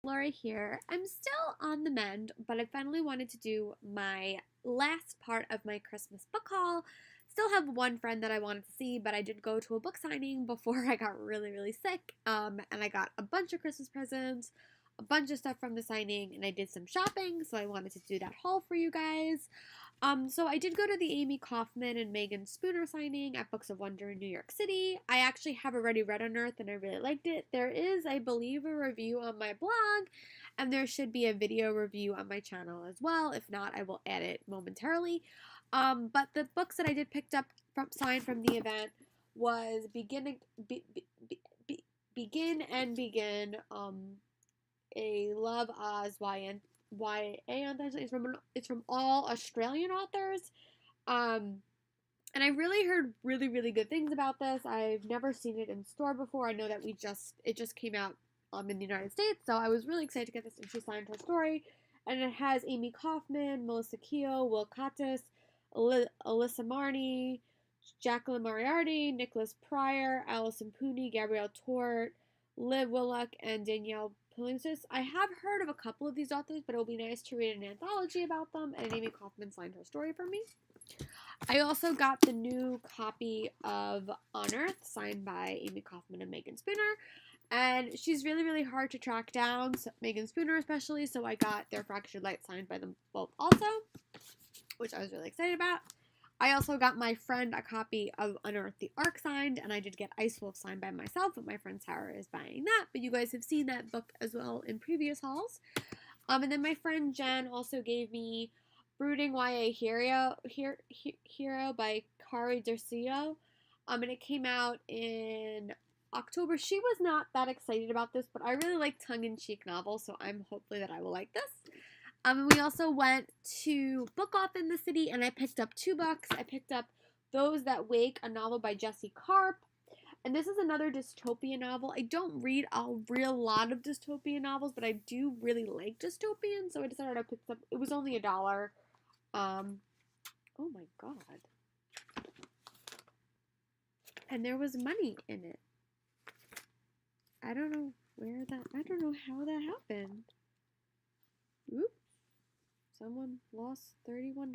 Laura here. I'm still on the mend, but I finally wanted to do my last part of my Christmas book haul. Still have one friend that I wanted to see, but I did go to a book signing before I got really, really sick. And I got a bunch of Christmas presents, a bunch of stuff from the signing, and I did some shopping, so I wanted to do that haul for you guys. So I did go to the Amy Kaufman and Megan Spooner signing at Books of Wonder in New York City. I actually have already read Unearthed and I really liked it. There is, I believe, a review on my blog, and there should be a video review on my channel as well. If not, I will add it momentarily. But the books that I did picked up from signed from the event was Begin and Begin, a Love Oz YA anthology. It's from all Australian authors. And I really heard really, really good things about this. I've never seen it in store before. I know that it just came out in the United States, so I was really excited to get this, and she signed her story. And it has Amy Kaufman, Melissa Keough, Will Kattis, Alyssa Marney, Jacqueline Moriarty, Nicholas Pryor, Alison Pooney, Gabrielle Tort, Liv Willock, and Danielle Piliensis. I have heard of a couple of these authors, but it will be nice to read an anthology about them, and Amy Kaufman signed her story for me. I also got the new copy of Unearthed, signed by Amy Kaufman and Megan Spooner. And she's really, really hard to track down, so Megan Spooner especially, so I got their Fractured Light signed by them both also, which I was really excited about. I also got my friend a copy of Unearthed the Ark signed, and I did get Ice Wolf signed by myself, but my friend Sarah is buying that. But you guys have seen that book as well in previous hauls. And then my friend Jen also gave me Brooding YA Hero by Kari Dercio. And it came out in October. She was not that excited about this, but I really like tongue-in-cheek novels, so I'm hopefully that I will like this. And we also went to Book Off in the City, and I picked up 2 books. I picked up Those That Wake, a novel by Jessie Karp. And this is another dystopian novel. I don't read a real lot of dystopian novels, but I do really like dystopian, so I decided to pick up. It was only $1. Oh my god. And there was money in it. I don't know how that happened. Oops. Someone lost $31.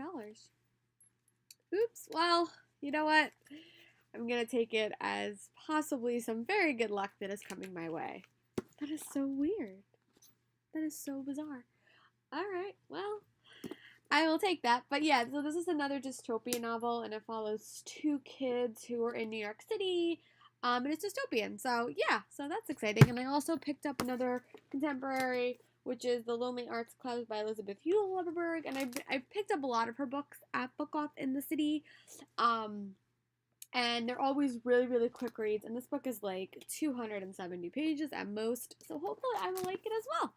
Oops. Well, you know what? I'm going to take it as possibly some very good luck that is coming my way. That is so weird. That is so bizarre. Alright, well, I will take that. But yeah, so this is another dystopian novel, and it follows 2 kids who are in New York City, and it's dystopian. So yeah, so that's exciting. And I also picked up another contemporary, which is The Lonely Arts Club by Elizabeth Yule Leberberg, and I picked up a lot of her books at Book Off in the City. And they're always really, really quick reads. And this book is like 270 pages at most. So hopefully I will like it as well.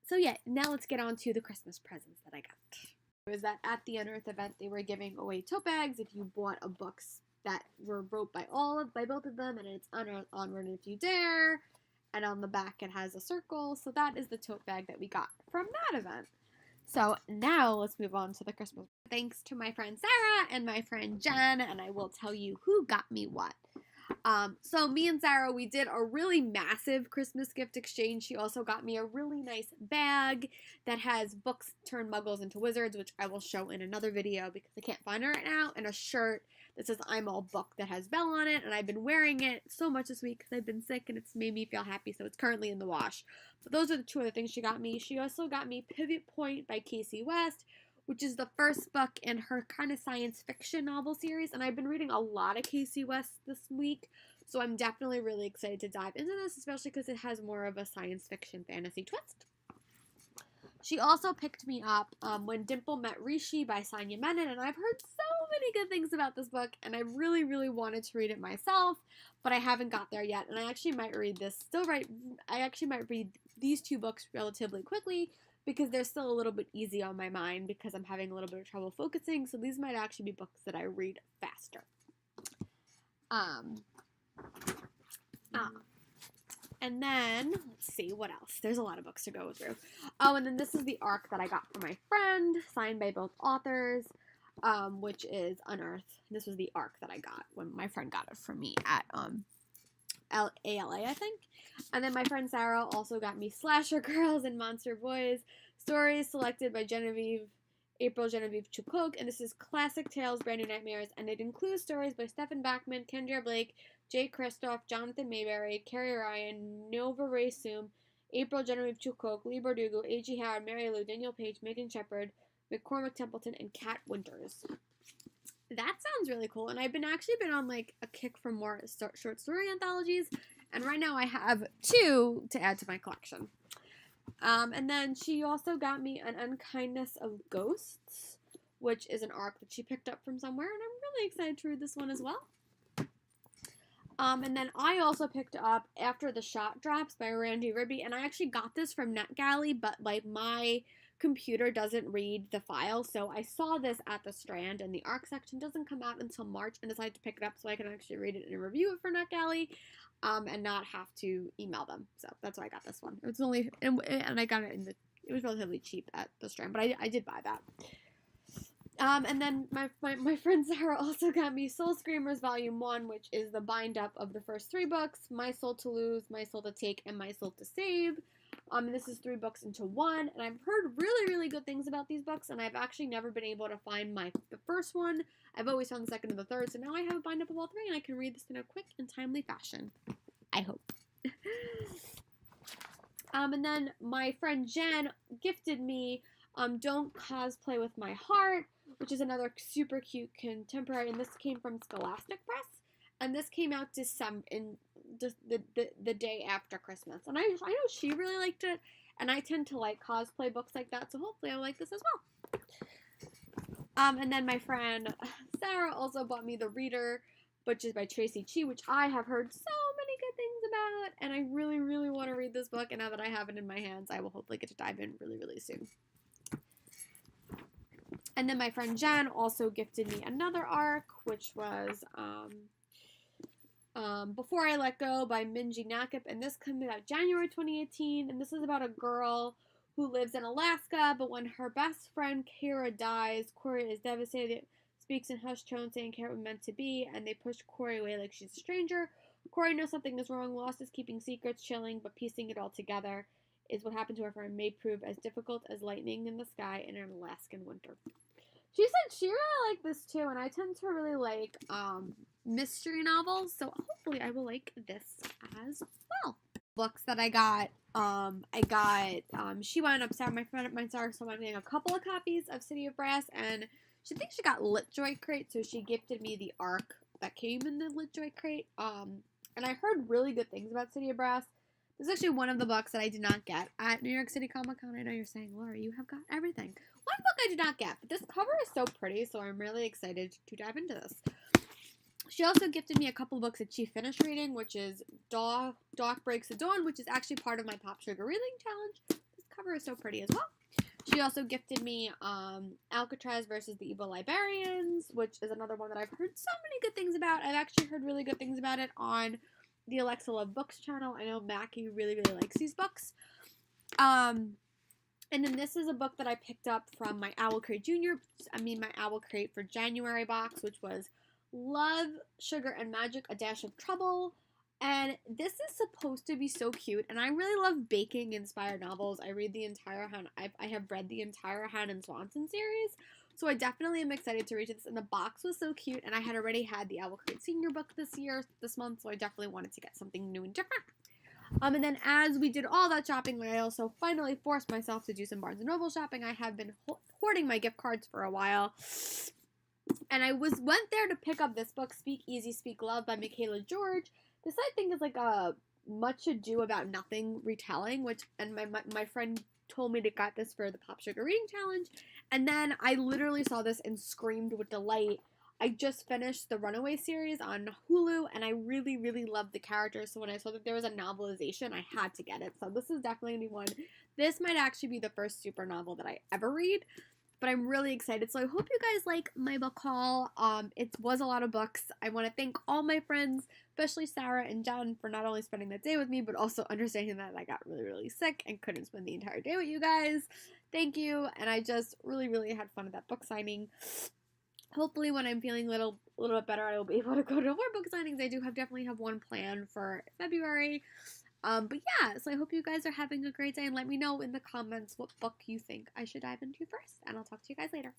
So yeah, now let's get on to the Christmas presents that I got. It was that at the Unearthed event, they were giving away tote bags if you bought a books that were wrote by both of them. And it's Onward If You Dare. And on the back it has a circle. So that is the tote bag that we got from that event. So now let's move on to the Christmas. Thanks to my friend Sarah and my friend Jen, and I will tell you who got me what. So me and Sarah, we did a really massive Christmas gift exchange. She also got me a really nice bag that has books turn muggles into wizards, which I will show in another video because I can't find it right now, and a shirt that says I'm All Book that has Belle on it, and I've been wearing it so much this week because I've been sick and it's made me feel happy, so it's currently in the wash. But those are the 2 other things she got me. She also got me Pivot Point by Casey West, which is the first book in her kind of science fiction novel series, and I've been reading a lot of Casey West this week, so I'm definitely really excited to dive into this, especially because it has more of a science fiction fantasy twist. She also picked me up When Dimple Met Rishi by Sanya Menon, and I've heard so many good things about this book, and I really, really wanted to read it myself, but I haven't got there yet, and I actually might read these 2 books relatively quickly, because they're still a little bit easy on my mind because I'm having a little bit of trouble focusing, so these might actually be books that I read faster. And then, let's see, what else? There's a lot of books to go through. Oh, and then this is the Ark that I got from my friend, signed by both authors, which is Unearthed. This was the Ark that I got when my friend got it from me at ALA, I think. And then my friend Sarah also got me Slasher Girls and Monster Boys, stories selected by April Genevieve Chukok, and this is Classic Tales, Brand New Nightmares, and it includes stories by Stephen Bachman, Kendra Blake, Jay Kristoff, Jonathan Mayberry, Carrie Ryan, Nova Ray Soom, April Genevieve Chukok, Lee Bardugo, A.G. Howard, Mary Lou, Daniel Page, Megan Shepard, McCormick Templeton, and Kat Winters. That sounds really cool, and I've been on like a kick for more short story anthologies, and right now I have 2 to add to my collection. And then she also got me An Unkindness of Ghosts, which is an arc that she picked up from somewhere, and I'm really excited to read this one as well. And then I also picked up After the Shot Drops by Randy Ribby, and I actually got this from NetGalley, but like my computer doesn't read the file, so I saw this at the Strand, and the ARC section doesn't come out until March, and decided to pick it up so I can actually read it and review it for NetGalley, and not have to email them. So that's why I got this one. It was only, and I got it it was relatively cheap at the Strand, but I did buy that. And then my friend Sarah also got me Soul Screamers Volume 1, which is the bind-up of the first 3 books, My Soul to Lose, My Soul to Take, and My Soul to Save. And this is 3 books into 1, and I've heard really, really good things about these books, and I've actually never been able to find the first one. I've always found the second and the third, so now I have a bind-up of all 3, and I can read this in a quick and timely fashion. I hope. And then my friend Jen gifted me Don't Cosplay With My Heart, which is another super cute contemporary, and this came from Scholastic Press, and this came out the day after Christmas, and I know she really liked it, and I tend to like cosplay books like that, so hopefully I'll like this as well. And then my friend Sarah also bought me The Reader, which is by Tracy Chi, which I have heard so many good things about, and I really, really want to read this book, and now that I have it in my hands, I will hopefully get to dive in really, really soon. And then my friend Jen also gifted me another arc, which was Before I Let Go by Minji Nakip, and this comes out January 2018, and this is about a girl who lives in Alaska, but when her best friend Kira dies, Corey is devastated, speaks in hushed tones saying Kira was meant to be, and they push Corey away like she's a stranger. Corey knows something is wrong, lost is keeping secrets, chilling, but piecing it all together is what happened to her friend may prove as difficult as lightning in the sky in an Alaskan winter. She said she really liked this too, and I tend to really like mystery novels, so hopefully I will like this as well. Books that I got, she wound up, my friend at my Sarah, so I'm getting a couple of copies of City of Brass, and she thinks she got LitJoy crate, so she gifted me the arc that came in the LitJoy crate, and I heard really good things about City of Brass. This is actually one of the books that I did not get at New York City Comic Con. I know you're saying, Laura, you have got everything. One book I did not get, but this cover is so pretty, so I'm really excited to dive into this. She also gifted me a couple of books that she finished reading, which is Doc Breaks the Dawn, which is actually part of my Pop Sugar Reading Challenge. This cover is so pretty as well. She also gifted me Alcatraz versus the Evil Librarians, which is another one that I've heard so many good things about. I've actually heard really good things about it on the Alexa Love Books channel. I know Mackie really, really likes these books. And then this is a book that I picked up from my Owl Crate my Owl Crate for January box, which was Love, Sugar, and Magic, A Dash of Trouble. And this is supposed to be so cute, and I really love baking-inspired novels. I have read the entire Hannah Swanson series, so I definitely am excited to read this, and the box was so cute, and I had already had the Owl Crate Senior book this month, so I definitely wanted to get something new and different. And then as we did all that shopping, I also finally forced myself to do some Barnes & Noble shopping. I have been hoarding my gift cards for a while, and I went there to pick up this book, Speak Easy, Speak Love by Michaela George. This, I think, is like a Much Ado About Nothing retelling, and my friend told me to get this for the Pop Sugar Reading Challenge, and then I literally saw this and screamed with delight. I just finished the Runaway series on Hulu, and I really, really loved the characters, so when I saw that there was a novelization, I had to get it, so this is definitely a new one. This might actually be the first super novel that I ever read, but I'm really excited, so I hope you guys like my book haul. It was a lot of books. I want to thank all my friends, especially Sarah and John, for not only spending the day with me, but also understanding that I got really, really sick and couldn't spend the entire day with you guys. Thank you, and I just really, really had fun at that book signing. hopefully when I'm feeling a little bit better, I will be able to go to more book signings. I do definitely have one planned for February. But yeah, so I hope you guys are having a great day, and let me know in the comments what book you think I should dive into first, and I'll talk to you guys later.